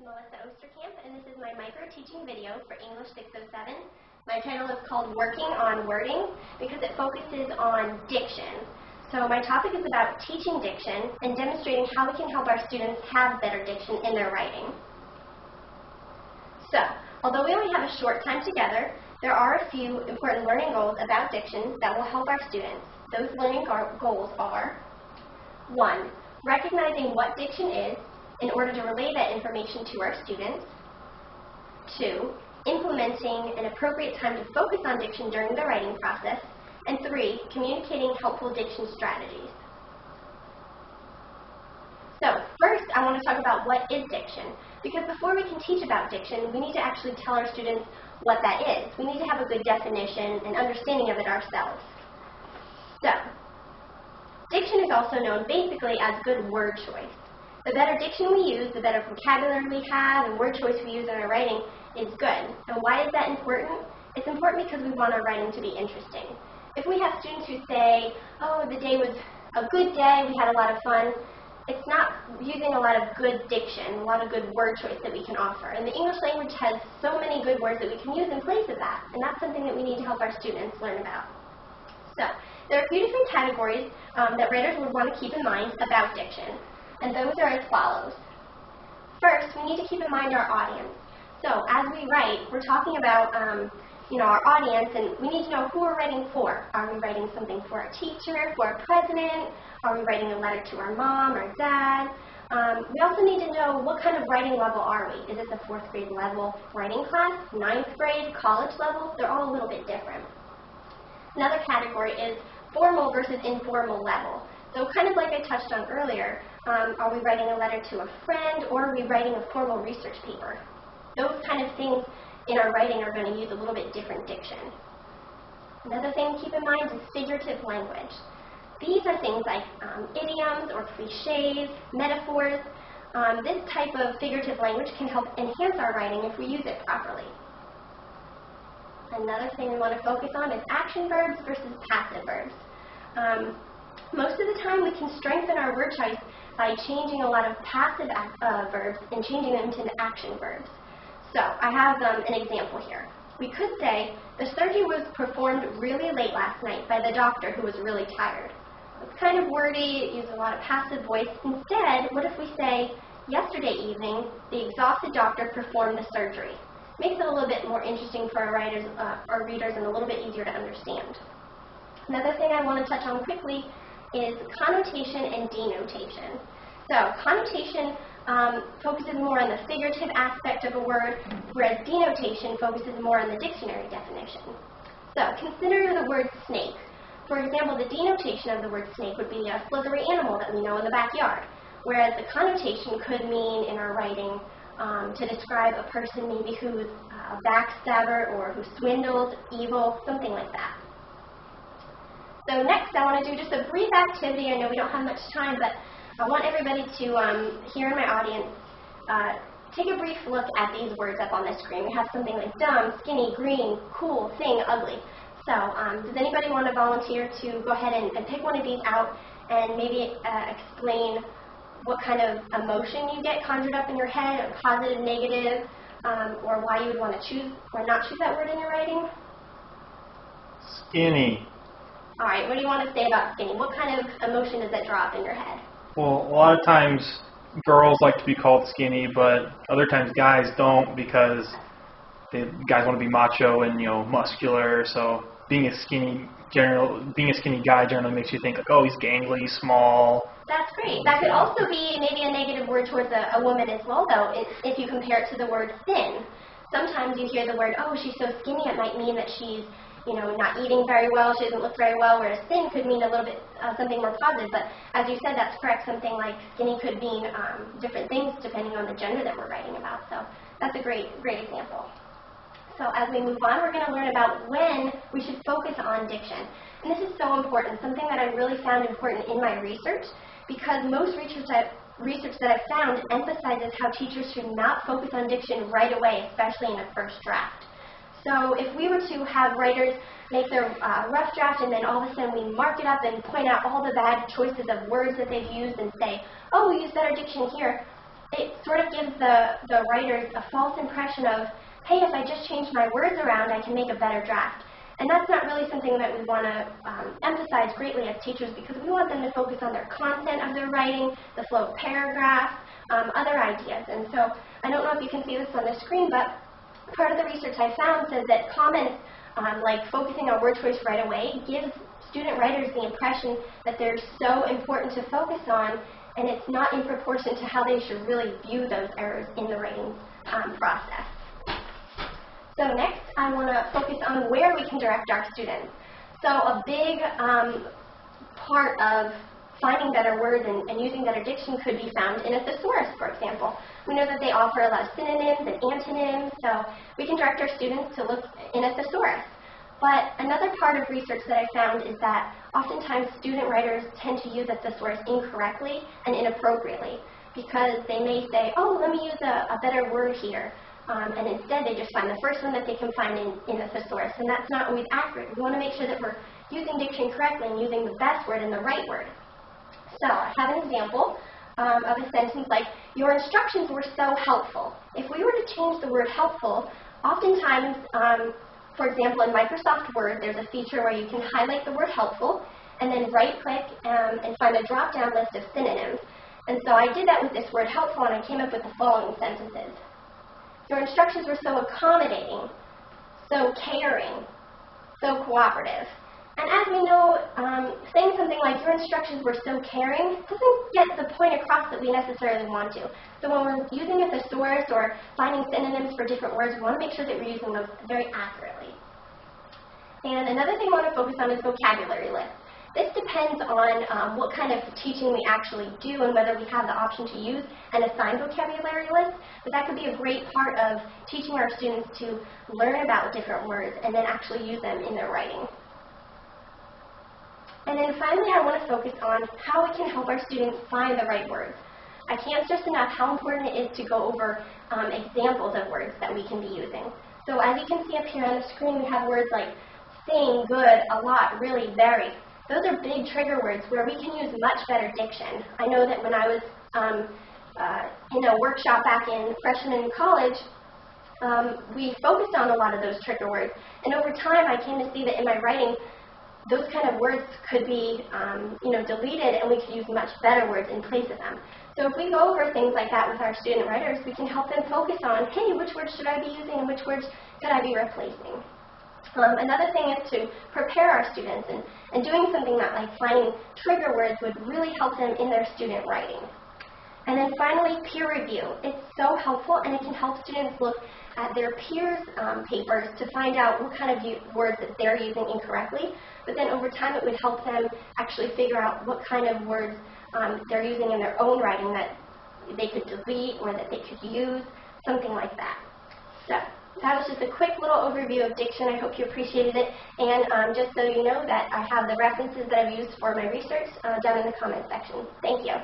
Osterkamp, and this is my micro-teaching video for English 607. My title is called Working on Wording because it focuses on diction. So my topic is about teaching diction and demonstrating how we can help our students have better diction in their writing. So, although we only have a short time together, there are a few important learning goals about diction that will help our students. Those learning goals are: 1. Recognizing what diction is in order to relay that information to our students. 2. Implementing an appropriate time to focus on diction during the writing process. And 3. Communicating helpful diction strategies. So, first I want to talk about what is diction, because before we can teach about diction, we need to actually tell our students what that is. We need to have a good definition and understanding of it ourselves. So, diction is also known basically as good word choice. The better diction we use, the better vocabulary we have, and word choice we use in our writing is good. And why is that important? It's important because we want our writing to be interesting. If we have students who say, oh, the day was a good day, we had a lot of fun, it's not using a lot of good diction, a lot of good word choice that we can offer. And the English language has so many good words that we can use in place of that, and that's something that we need to help our students learn about. So, there are a few different categories that writers would want to keep in mind about diction. And those are as follows. First, we need to keep in mind our audience. So, as we write, we're talking about our audience, and we need to know who we're writing for. Are we writing something for a teacher, for a president? Are we writing a letter to our mom or dad? We also need to know what kind of writing level are we. Is this a 4th grade level writing class, 9th grade, college level? They're all a little bit different. Another category is formal versus informal level. So kind of like I touched on earlier, are we writing a letter to a friend, or are we writing a formal research paper? Those kind of things in our writing are going to use a little bit different diction. Another thing to keep in mind is figurative language. These are things like idioms or cliches, metaphors. This type of figurative language can help enhance our writing if we use it properly. Another thing we want to focus on is action verbs versus passive verbs. Most of the time we can strengthen our word choice by changing a lot of passive verbs and changing them into action verbs. So I have an example here. We could say, the surgery was performed really late last night by the doctor who was really tired. It's kind of wordy, it uses a lot of passive voice. Instead, what if we say, yesterday evening, the exhausted doctor performed the surgery. Makes it a little bit more interesting for our readers and a little bit easier to understand. Another thing I want to touch on quickly is connotation and denotation. So connotation focuses more on the figurative aspect of a word, whereas denotation focuses more on the dictionary definition. So consider the word snake. For example, the denotation of the word snake would be a slithery animal that we know in the backyard, whereas the connotation could mean in our writing to describe a person maybe who's a backstabber or who swindles, evil, something like that. So next, I want to do just a brief activity. I know we don't have much time, but I want everybody to, here in my audience, take a brief look at these words up on the screen. We have something like dumb, skinny, green, cool, thing, ugly. So does anybody want to volunteer to go ahead and pick one of these out and maybe explain what kind of emotion you get conjured up in your head, a positive, negative, or why you would want to choose or not choose that word in your writing? Skinny. All right, what do you want to say about skinny? What kind of emotion does that draw up in your head? Well, a lot of times girls like to be called skinny, but other times guys don't because guys want to be macho and muscular. So being a skinny guy generally makes you think like, oh, he's gangly, small. That's great. That could also be maybe a negative word towards a woman as well, though, if you compare it to the word thin. Sometimes you hear the word, oh, she's so skinny, it might mean that she's not eating very well, she doesn't look very well, whereas thin could mean a little bit something more positive. But as you said, that's correct. Something like skinny could mean different things depending on the gender that we're writing about. So that's a great example. So as we move on, we're going to learn about when we should focus on diction. And this is so important, something that I really found important in my research, because most research that I've found emphasizes how teachers should not focus on diction right away, especially in a first draft. So if we were to have writers make their rough draft and then all of a sudden we mark it up and point out all the bad choices of words that they've used and say, oh, we used better diction here, it sort of gives the writers a false impression of, hey, if I just change my words around, I can make a better draft. And that's not really something that we want to emphasize greatly as teachers, because we want them to focus on their content of their writing, the flow of paragraphs, other ideas. And so I don't know if you can see this on the screen, but part of the research I found says that comments like focusing on word choice right away gives student writers the impression that they're so important to focus on, and it's not in proportion to how they should really view those errors in the writing process. So next, I want to focus on where we can direct our students. So a big part of finding better words and using better diction could be found in a thesaurus, for example. We know that they offer a lot of synonyms and antonyms, so we can direct our students to look in a thesaurus. But another part of research that I found is that oftentimes student writers tend to use a thesaurus incorrectly and inappropriately, because they may say, oh, let me use a better word here. And instead, they just find the first one that they can find in the thesaurus, and that's not always accurate. We want to make sure that we're using diction correctly and using the best word and the right word. So I have an example of a sentence like, your instructions were so helpful. If we were to change the word helpful, oftentimes, for example, in Microsoft Word, there's a feature where you can highlight the word helpful and then right-click and find a drop-down list of synonyms. And so I did that with this word helpful, and I came up with the following sentences. Your instructions were so accommodating, so caring, so cooperative. And as we know, saying something like your instructions were so caring doesn't get the point across that we necessarily want to. So when we're using a thesaurus or finding synonyms for different words, we want to make sure that we're using those very accurately. And another thing I want to focus on is vocabulary lists. This depends on what kind of teaching we actually do and whether we have the option to use an assigned vocabulary list, but that could be a great part of teaching our students to learn about different words and then actually use them in their writing. And then finally, I want to focus on how we can help our students find the right words. I can't stress enough how important it is to go over examples of words that we can be using. So as you can see up here on the screen, we have words like sing, good, a lot, really, very. Those are big trigger words where we can use much better diction. I know that when I was in a workshop back in freshman college, we focused on a lot of those trigger words. And over time, I came to see that in my writing, those kind of words could be deleted, and we could use much better words in place of them. So if we go over things like that with our student writers, we can help them focus on, hey, which words should I be using and which words could I be replacing? Another thing is to prepare our students, and doing something that like finding trigger words would really help them in their student writing. And then finally, peer review. It's so helpful, and it can help students look at their peers' papers to find out what kind of words that they're using incorrectly. But then over time, it would help them actually figure out what kind of words they're using in their own writing that they could delete or that they could use, something like that. So that was just a quick little overview of diction. I hope you appreciated it. And just so you know that I have the references that I've used for my research down in the comments section. Thank you.